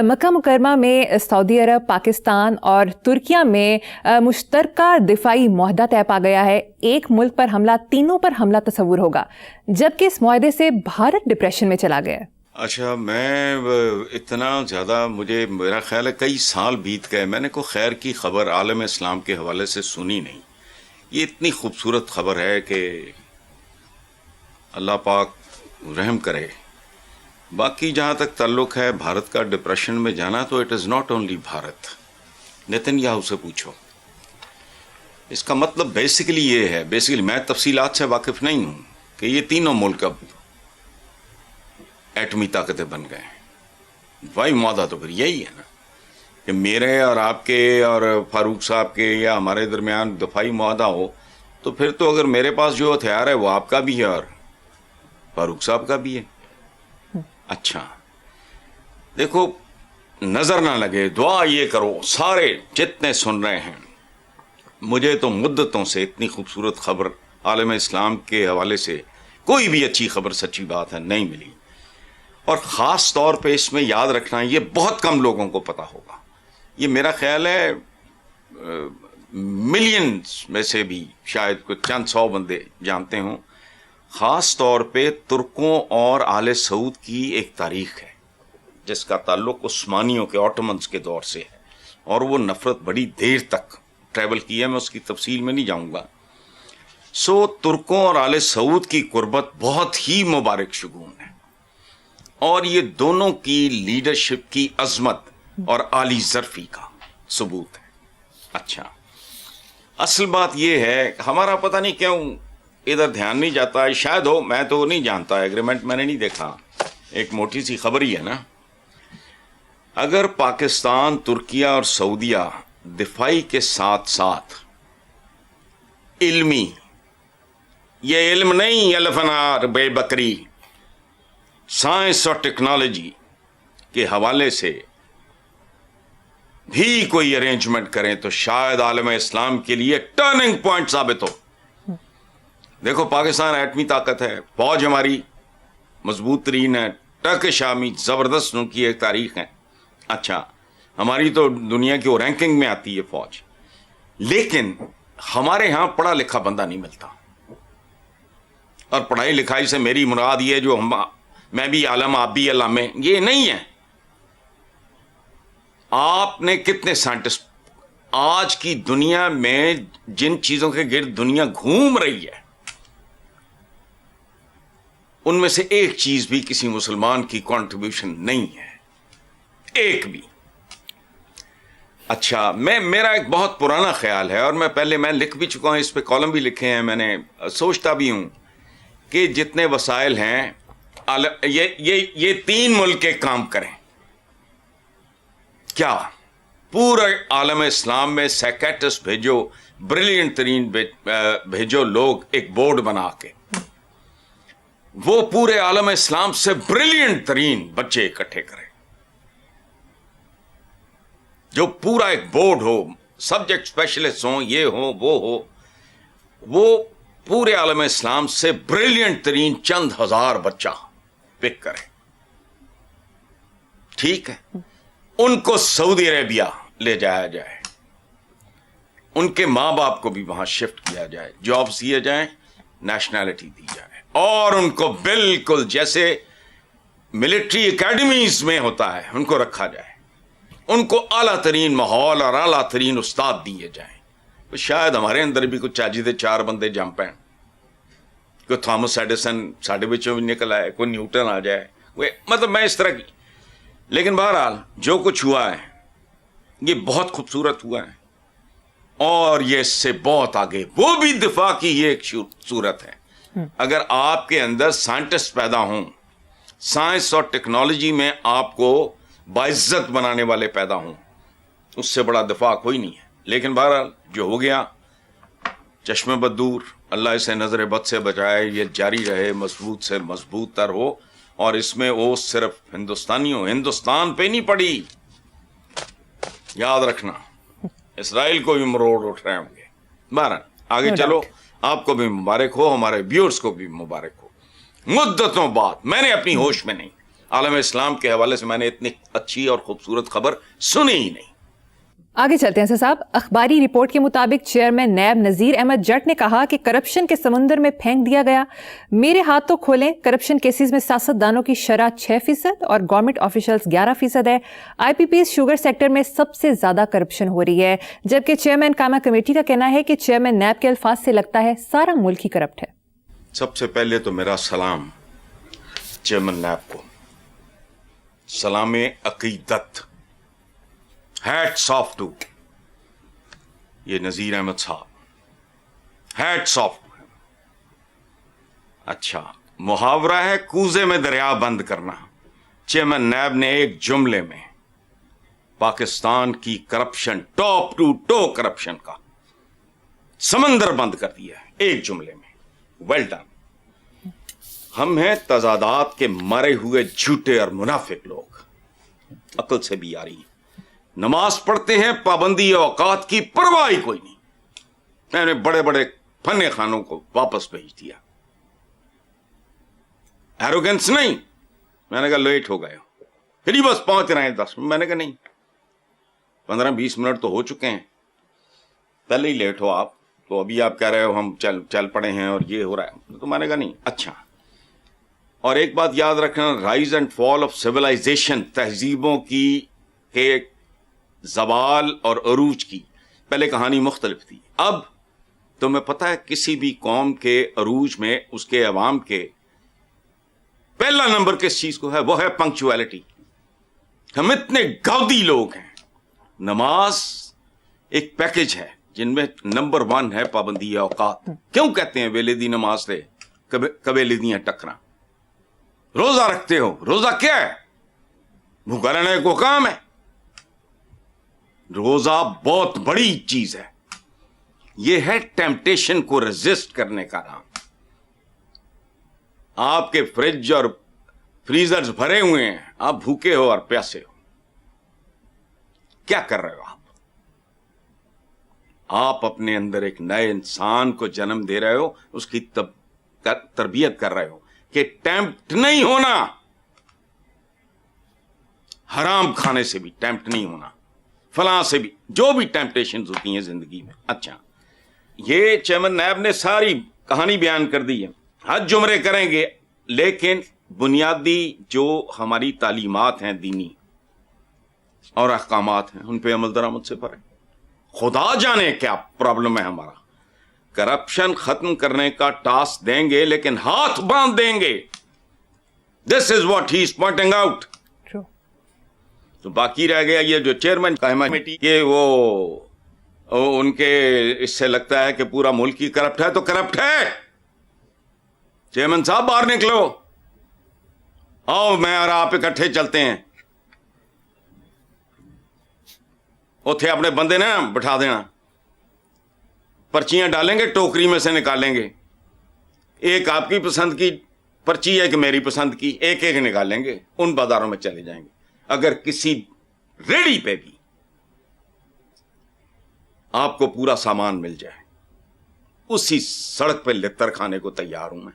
مکہ مکرمہ میں سعودی عرب، پاکستان اور ترکیہ میں مشترکہ دفاعی معاہدہ طے پا گیا ہے۔ ایک ملک پر حملہ، تینوں پر حملہ تصور ہوگا، جبکہ اس معاہدے سے بھارت ڈپریشن میں چلا گیا ہے۔ اچھا، میں اتنا زیادہ میرا خیال ہے کئی سال بیت گئے، میں نے کوئی خیر کی خبر عالم اسلام کے حوالے سے سنی نہیں۔ یہ اتنی خوبصورت خبر ہے کہ اللہ پاک رحم کرے۔ باقی جہاں تک تعلق ہے بھارت کا ڈپریشن میں جانا، تو it is not only Bharat. Nitin Yahoo سے پوچھو، اس کا مطلب بیسیکلی یہ ہے، میں تفصیلات سے واقف نہیں ہوں، کہ یہ تینوں ملک اب ایٹمی طاقتیں بن گئے ہیں۔ دفاعی معاہدہ تو پھر یہی ہے نا، کہ میرے اور آپ کے اور فاروق صاحب کے یا ہمارے درمیان دفاعی معاہدہ ہو، تو پھر تو اگر میرے پاس جو ہتھیار ہے وہ آپ کا بھی ہے اور فاروق صاحب کا بھی ہے۔ اچھا دیکھو، نظر نہ لگے، دعا یہ کرو سارے جتنے سن رہے ہیں، مجھے تو مدتوں سے اتنی خوبصورت خبر عالم اسلام کے حوالے سے کوئی بھی اچھی خبر، سچی بات ہے، نہیں ملی۔ اور خاص طور پہ اس میں یاد رکھنا، یہ بہت کم لوگوں کو پتا ہوگا، یہ میرا خیال ہے ملینز میں سے بھی شاید کوئی چند سو بندے جانتے ہوں۔ خاص طور پہ ترکوں اور آل سعود کی ایک تاریخ ہے جس کا تعلق عثمانیوں کے، آٹومنز کے دور سے ہے، اور وہ نفرت بڑی دیر تک ٹریول کی ہے، میں اس کی تفصیل میں نہیں جاؤں گا۔ ترکوں اور آل سعود کی قربت بہت ہی مبارک شگون ہے، اور یہ دونوں کی لیڈرشپ کی عظمت اور عالی ظرفی کا ثبوت ہے۔ اچھا، اصل بات یہ ہے، ہمارا پتہ نہیں کیوں ادھر دھیان نہیں جاتا ہے، شاید ہو، میں تو نہیں جانتا، ایگریمنٹ میں نے نہیں دیکھا، ایک موٹی سی خبر ہی ہے نا۔ اگر پاکستان، ترکیہ اور سعودیہ دفاعی کے ساتھ ساتھ علمی، یہ علم نہیں الفنار بے بکری، سائنس اور ٹیکنالوجی کے حوالے سے بھی کوئی ارینجمنٹ کریں، تو شاید عالم اسلام کے لیے ٹرننگ پوائنٹ ثابت ہو۔ دیکھو، پاکستان ایٹمی طاقت ہے، فوج ہماری مضبوط ترین ہے، ٹرک شامی زبردست ان کی ایک تاریخ ہے۔ اچھا، ہماری تو دنیا کی رینکنگ میں آتی ہے فوج، لیکن ہمارے ہاں پڑھا لکھا بندہ نہیں ملتا، اور پڑھائی لکھائی سے میری مراد یہ جو میں بھی عالم، آپ بھی علامے، یہ نہیں ہے۔ آپ نے کتنے سائنٹسٹ آج کی دنیا میں جن چیزوں کے گرد دنیا گھوم رہی ہے، ان میں سے ایک چیز بھی کسی مسلمان کی کنٹریبیوشن نہیں ہے، ایک بھی۔ اچھا، میرا ایک بہت پرانا خیال ہے، اور میں لکھ بھی چکا ہوں، اس پہ کالم بھی لکھے ہیں میں نے، سوچتا بھی ہوں کہ جتنے وسائل ہیں یہ تین ملک ایک کام کریں۔ کیا پورے عالم اسلام میں سائیکیٹرسٹ بھیجو، بریلینٹ ترین بھیجو، لوگ ایک بورڈ بنا کے، وہ پورے عالم اسلام سے بریلینٹ ترین بچے اکٹھے کریں، جو پورا ایک بورڈ ہو، سبجیکٹ اسپیشلسٹ ہوں، یہ ہو وہ ہو، وہ پورے عالم اسلام سے بریلینٹ ترین چند ہزار بچہ پک کرے، ٹھیک ہے؟ ان کو سعودی عربیہ لے جایا جائے، ان کے ماں باپ کو بھی وہاں شفٹ کیا جائے، جابس دیے جائیں، نیشنلٹی دی جائے، اور ان کو بالکل جیسے ملٹری اکیڈمیز میں ہوتا ہے ان کو رکھا جائے، ان کو اعلیٰ ترین ماحول اور اعلیٰ ترین استاد دیے جائیں۔ تو شاید ہمارے اندر بھی کچھ چاجی دے چار بندے جم پیں، کوئی تھامس ایڈیسن ساڈے بچوں بھی نکل آئے، کوئی نیوٹن آ جائے، مطلب میں اس طرح کی۔ لیکن بہرحال جو کچھ ہوا ہے یہ بہت خوبصورت ہوا ہے، اور یہ اس سے بہت آگے، وہ بھی دفاع کی یہ ایک صورت ہے۔ اگر آپ کے اندر سائنٹسٹ پیدا ہوں، سائنس اور ٹیکنالوجی میں آپ کو باعزت بنانے والے پیدا ہوں، اس سے بڑا دفاع کوئی نہیں ہے۔ لیکن بہرحال جو ہو گیا، چشم بد دور، اللہ اسے نظر بد سے بچائے، یہ جاری رہے، مضبوط سے مضبوط تر ہو، اور اس میں وہ صرف ہندوستانیوں، ہندوستان پہ نہیں پڑی، یاد رکھنا اسرائیل کو بھی مروڑ اٹھ رہے ہوں گے۔ بہرحال آگے چلو، آپ کو بھی مبارک ہو، ہمارے ویورز کو بھی مبارک ہو۔ مدتوں بعد، میں نے اپنی ہوش میں نہیں، عالم اسلام کے حوالے سے میں نے اتنی اچھی اور خوبصورت خبر سنی ہی نہیں. آگے چلتے ہیں صاحب. اخباری رپورٹ کے مطابق چیئرمین نیب نذیر احمد جٹ نے کہا کہ کرپشن کے سمندر میں پھینک دیا گیا. میرے ہاتھ تو کھولیں, کرپشن کیسز میں سیاستدانوں کی شرح 6% اور گورنمنٹ آفیشلز 11% ہے. آئی پی پیز شوگر سیکٹر میں سب سے زیادہ کرپشن ہو رہی ہے, جبکہ چیئرمین کامہ کمیٹی کا کہنا ہے کہ چیئرمین نیب کے الفاظ سے لگتا ہے سارا ملک ہی کرپٹ ہے. سب سے پہلے تو میرا سلام چیئرمین نیب کو, سلام عقیدت, ہیٹس آف ٹو یہ نذیر احمد صاحب, ہیٹس آف. اچھا, محاورہ ہے کوزے میں دریا بند کرنا. چیئرمین نیب نے ایک جملے میں پاکستان کی corruption, top to toe corruption کا سمندر بند کر دیا ہے ایک جملے میں. Well done. ہم ہیں تضادات کے مرے ہوئے جھوٹے اور منافق لوگ, عقل سے بھی آ رہی ہے. نماز پڑھتے ہیں, پابندی اوقات کی پرواہ ہی کوئی نہیں. میں نے بڑے بڑے فن خانوں کو واپس بھیج دیا. ایروگنس نہیں, میں نے کہا لیٹ ہو گئے ہو, پھر ہی بس پہنچ رہے ہیں 10 منٹ. میں نے کہا نہیں, 15-20 منٹ تو ہو چکے ہیں, پہلے ہی لیٹ ہو آپ, تو ابھی آپ کہہ رہے ہو ہم چل پڑے ہیں اور یہ ہو رہا ہے. تو میں نے کہا نہیں. اچھا, اور ایک بات یاد رکھنا, rise and fall of civilisation, تہذیبوں کی ایک زوال اور عروج کی پہلے کہانی مختلف تھی. اب تمہیں پتہ ہے کسی بھی قوم کے عروج میں اس کے عوام کے پہلا نمبر کس چیز کو ہے, وہ ہے پنکچویلٹی. ہم اتنے گاؤدی لوگ ہیں. نماز ایک پیکج ہے جن میں نمبر 1 ہے پابندی اوقات. کیوں کہتے ہیں ویلے دی نماز سے قبیلے دیاں ٹکراں؟ روزہ رکھتے ہو, روزہ کیا ہے؟ بھوکا رہنا کو کام ہے. روزہ بہت بڑی چیز ہے. یہ ہے ٹیمپٹیشن کو ریزسٹ کرنے کا نام. آپ کے فریج اور فریزرز بھرے ہوئے ہیں, آپ بھوکے ہو اور پیاسے ہو, کیا کر رہے ہو آپ؟ آپ اپنے اندر ایک نئے انسان کو جنم دے رہے ہو, اس کی تربیت کر رہے ہو کہ ٹیمپٹ نہیں ہونا, حرام کھانے سے بھی ٹیمپٹ نہیں ہونا, فلاں سے بھی, جو بھی ٹیمپٹیشنز ہوتی ہیں زندگی میں. اچھا, یہ چیئرمین نیب نے ساری کہانی بیان کر دی ہے. حج عمرے کریں گے, لیکن بنیادی جو ہماری تعلیمات ہیں دینی اور احکامات ہیں ان پہ عمل درآمد سے پڑے. خدا جانے کیا پرابلم ہے ہمارا. کرپشن ختم کرنے کا ٹاسک دیں گے لیکن ہاتھ باندھ دیں گے. This is what he is pointing out. تو باقی رہ گیا یہ جو چیئرمین کمیٹی, یہ وہ ان کے اس سے لگتا ہے کہ پورا ملک ہی کرپٹ ہے. تو کرپٹ ہے. چیئرمین صاحب باہر نکلو, آؤ میں اور آپ اکٹھے چلتے ہیں. اتھے اپنے بندے نا بٹھا دینا, پرچیاں ڈالیں گے, ٹوکری میں سے نکالیں گے. ایک آپ کی پسند کی پرچی, ایک میری پسند کی, ایک ایک نکالیں گے, ان بازاروں میں چلے جائیں گے. اگر کسی ریڑی پہ بھی آپ کو پورا سامان مل جائے, اسی سڑک پہ لتر کھانے کو تیار ہوں میں.